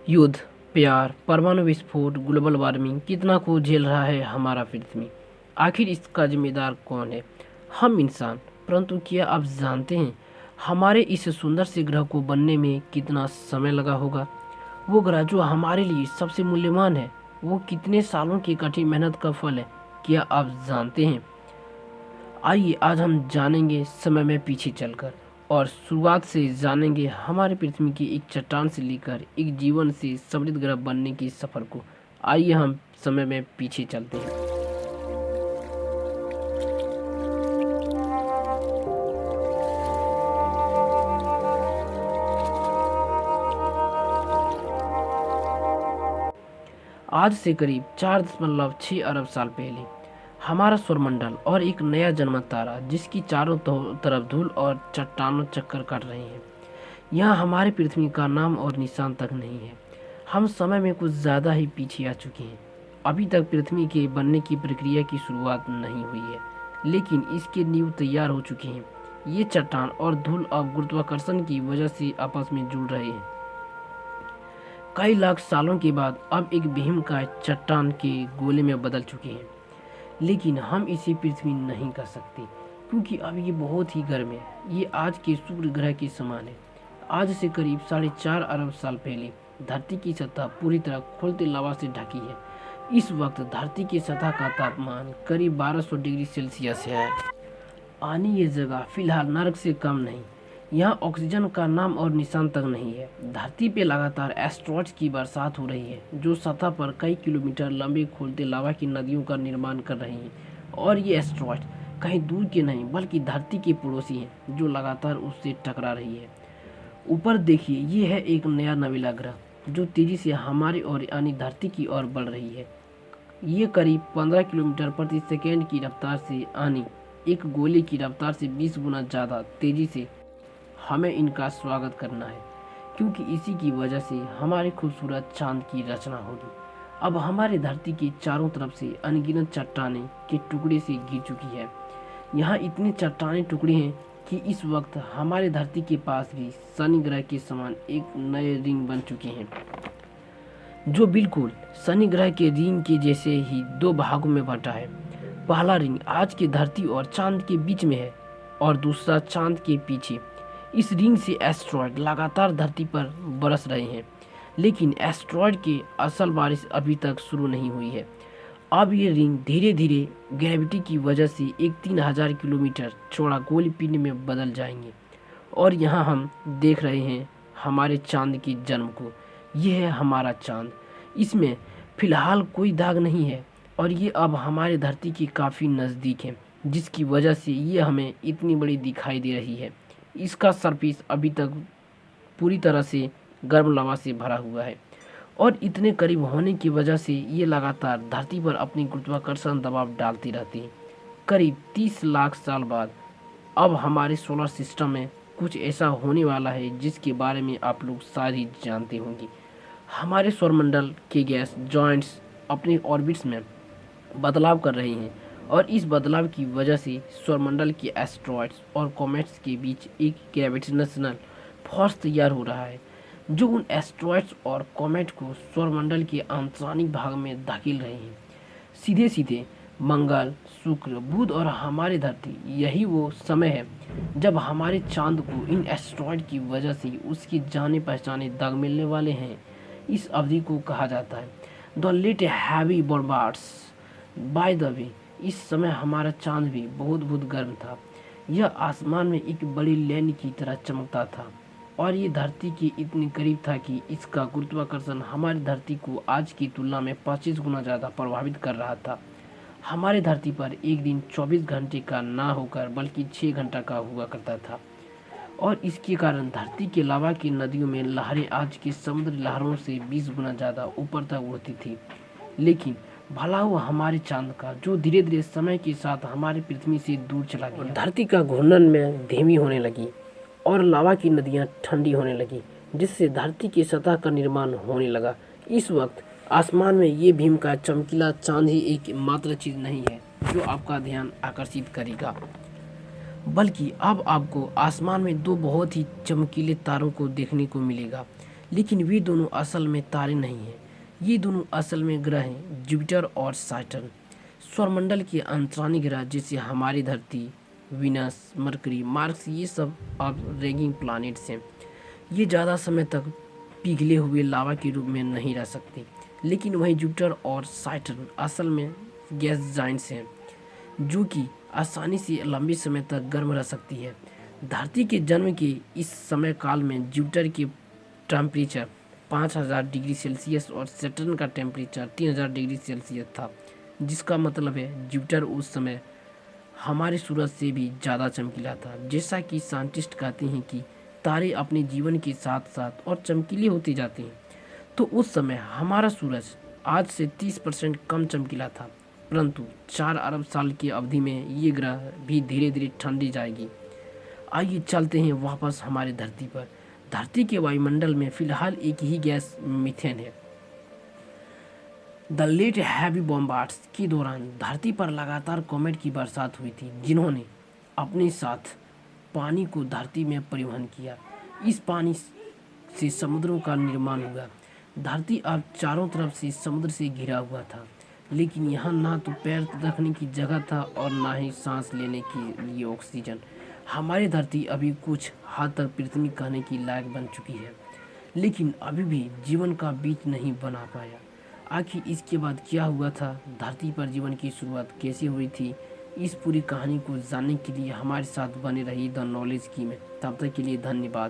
युद्ध, प्यार, परमाणु विस्फोट, ग्लोबल वार्मिंग कितना कुछ झेल रहा है हमारा पृथ्वी। आखिर इसका जिम्मेदार कौन है? हम इंसान। परंतु क्या आप जानते हैं हमारे इस सुंदर से ग्रह को बनने में कितना समय लगा होगा? वो ग्रह जो हमारे लिए सबसे मूल्यवान है, वो कितने सालों की कठिन मेहनत का फल है, क्या आप जानते हैं? आइए आज हम जानेंगे समय में पीछे चलकर, और शुरुआत से जानेंगे हमारे पृथ्वी की एक चट्टान से लेकर एक जीवन से समृद्ध ग्रह बनने के सफर को। आइए हम समय में पीछे चलते हैं। आज से करीब 4.6 अरब साल पहले हमारा सौरमंडल और एक नया जन्मा तारा, जिसकी चारों तरफ धूल और चट्टानों चक्कर काट रही हैं। यहाँ हमारी पृथ्वी का नाम और निशान तक नहीं है। हम समय में कुछ ज़्यादा ही पीछे आ चुके हैं। अभी तक पृथ्वी के बनने की प्रक्रिया की शुरुआत नहीं हुई है, लेकिन इसके नींव तैयार हो चुके हैं। ये चट्टान और धूल अब गुरुत्वाकर्षण की वजह से आपस में जुड़ रहे हैं। कई लाख सालों के बाद अब एक भीमकाय चट्टान के गोले में बदल चुके हैं, लेकिन हम इसे पृथ्वी नहीं कर सकते क्योंकि अब ये बहुत ही गर्म है। ये आज के शुक्र ग्रह के समान है। आज से करीब 4.5 अरब साल पहले धरती की सतह पूरी तरह खोलते लावा से ढकी है। इस वक्त धरती की सतह का तापमान करीब 1200 डिग्री सेल्सियस है। आनी ये जगह फिलहाल नर्क से कम नहीं। यहाँ ऑक्सीजन का नाम और निशान तक नहीं है। धरती पे लगातार एस्ट्रॉइड्स की बरसात हो रही है, जो सतह पर कई किलोमीटर लंबे खोलते लावा की नदियों का निर्माण कर रही हैं। और ये एस्ट्रॉइड्स कहीं दूर के नहीं बल्कि धरती के पड़ोसी हैं, जो लगातार उससे टकरा रही है। ऊपर देखिए, ये है एक नया नवीला ग्रह जो तेजी से हमारी ओर यानी धरती की ओर बढ़ रही है। ये करीब 15 किलोमीटर प्रति सेकेंड की रफ्तार से यानी एक गोले की रफ्तार से 20 गुना ज़्यादा तेजी से हमें इनका स्वागत करना है, क्योंकि इसी की वजह से हमारे खूबसूरत चांद की रचना होगी। अब हमारे धरती के चारों तरफ से अनगिनत चट्टानें के टुकड़े से घिर चुकी है। यहाँ इतने चट्टाने टुकड़े हैं कि इस वक्त हमारे धरती के पास भी शनि ग्रह के समान एक नए रिंग बन चुके हैं, जो बिल्कुल शनि ग्रह के रिंग के जैसे ही दो भागों में बंटा है। पहला रिंग आज की धरती और चांद के बीच में है, और दूसरा चांद के पीछे। इस रिंग से एस्ट्रॉयड लगातार धरती पर बरस रहे हैं, लेकिन एस्ट्रॉयड की असल बारिश अभी तक शुरू नहीं हुई है। अब ये रिंग धीरे धीरे ग्रेविटी की वजह से एक 3000 किलोमीटर चौड़ा गोल पिंड में बदल जाएंगे। और यहाँ हम देख रहे हैं हमारे चांद के जन्म को। यह है हमारा चांद। इसमें फिलहाल कोई दाग नहीं है, और ये अब हमारे धरती के काफ़ी नज़दीक है, जिसकी वजह से ये हमें इतनी बड़ी दिखाई दे रही है। इसका सरफेस अभी तक पूरी तरह से गर्म लावा से भरा हुआ है, और इतने करीब होने की वजह से ये लगातार धरती पर अपनी गुरुत्वाकर्षण दबाव डालती रहती है। करीब 30 लाख साल बाद अब हमारे सोलर सिस्टम में कुछ ऐसा होने वाला है जिसके बारे में आप लोग शायद ही जानते होंगे। हमारे सौरमंडल के गैस जॉइंट्स अपने ऑर्बिट्स में बदलाव कर रहे हैं, और इस बदलाव की वजह से सौरमंडल के एस्ट्रॉइड्स और कॉमेट्स के बीच एक ग्रेविटेशनल फोर्स तैयार हो रहा है, जो उन एस्ट्रॉइड्स और कॉमेट को सौरमंडल के आंतरिक भाग में धकेल रहे हैं। सीधे सीधे मंगल, शुक्र, बुध और हमारे धरती। यही वो समय है जब हमारे चांद को इन एस्ट्रॉइड की वजह से उसके जाने पहचाने दाग मिलने वाले हैं। इस अवधि को कहा जाता है the late heavy bombards. By the way, इस समय हमारा चांद भी बहुत बहुत गर्म था। यह आसमान में एक बड़ी लेन की तरह चमकता था, और ये धरती के इतने करीब था कि इसका गुरुत्वाकर्षण हमारी धरती को आज की तुलना में 25 गुना ज़्यादा प्रभावित कर रहा था। हमारे धरती पर एक दिन 24 घंटे का ना होकर बल्कि 6 घंटा का हुआ करता था, और इसके कारण धरती के लावा की नदियों में लहरें आज की समुद्री लहरों से 20 गुना ज़्यादा ऊपर तक उड़ती थी। लेकिन भला हुआ हमारे चांद का, जो धीरे धीरे समय के साथ हमारी पृथ्वी से दूर चला गया। धरती का घूर्णन में धीमी होने लगी, और लावा की नदियां ठंडी होने लगी, जिससे धरती की सतह का निर्माण होने लगा। इस वक्त आसमान में ये भीम का चमकीला चांद ही एक मात्र चीज़ नहीं है जो आपका ध्यान आकर्षित करेगा, बल्कि अब आपको आसमान में दो बहुत ही चमकीले तारों को देखने को मिलेगा। लेकिन वे दोनों असल में तारे नहीं हैं। ये दोनों असल में ग्रह हैं, जुपिटर और सैटर्न। सौरमंडल के अंतरानी ग्रह जैसे हमारी धरती, विनस, मरकरी, मार्स, ये सब अब रेगिंग प्लैनेट्स हैं। ये ज़्यादा समय तक पिघले हुए लावा के रूप में नहीं रह सकते। लेकिन वहीं जुपिटर और सैटर्न असल में गैस जाइंट्स हैं, जो कि आसानी से लंबे समय तक गर्म रह सकती है। धरती के जन्म के इस समय काल में जुपिटर के टेम्परेचर 5000 डिग्री सेल्सियस और सैटर्न का टेम्परेचर 3000 डिग्री सेल्सियस था, जिसका मतलब है जुपिटर उस समय हमारे सूरज से भी ज़्यादा चमकीला था। जैसा कि साइंटिस्ट कहते हैं कि तारे अपने जीवन के साथ साथ और चमकीले होते जाते हैं, तो उस समय हमारा सूरज आज से 30% कम चमकीला था। परंतु 4 अरब साल की अवधि में ये ग्रह भी धीरे धीरे ठंडी जाएगी। आइए चलते हैं वापस हमारे धरती पर। धरती के वायुमंडल में फिलहाल एक ही गैस मीथेन है। द लेट हैवी बॉम्बार्ड्स के दौरान धरती पर लगातार कॉमेट की बरसात हुई थी, जिन्होंने अपने साथ पानी को धरती में परिवहन किया। इस पानी से समुद्रों का निर्माण हुआ। धरती अब चारों तरफ से समुद्र से घिरा हुआ था, लेकिन यहाँ ना तो पैर रखने की जगह था और ना ही सांस लेने के लिए ऑक्सीजन। हमारी धरती अभी कुछ हद तक पृथ्वी कहने की लायक बन चुकी है, लेकिन अभी भी जीवन का बीज नहीं बना पाया। आखिर इसके बाद क्या हुआ था, धरती पर जीवन की शुरुआत कैसे हुई थी, इस पूरी कहानी को जानने के लिए हमारे साथ बने रहिए द नॉलेज की में। तब तक के लिए धन्यवाद।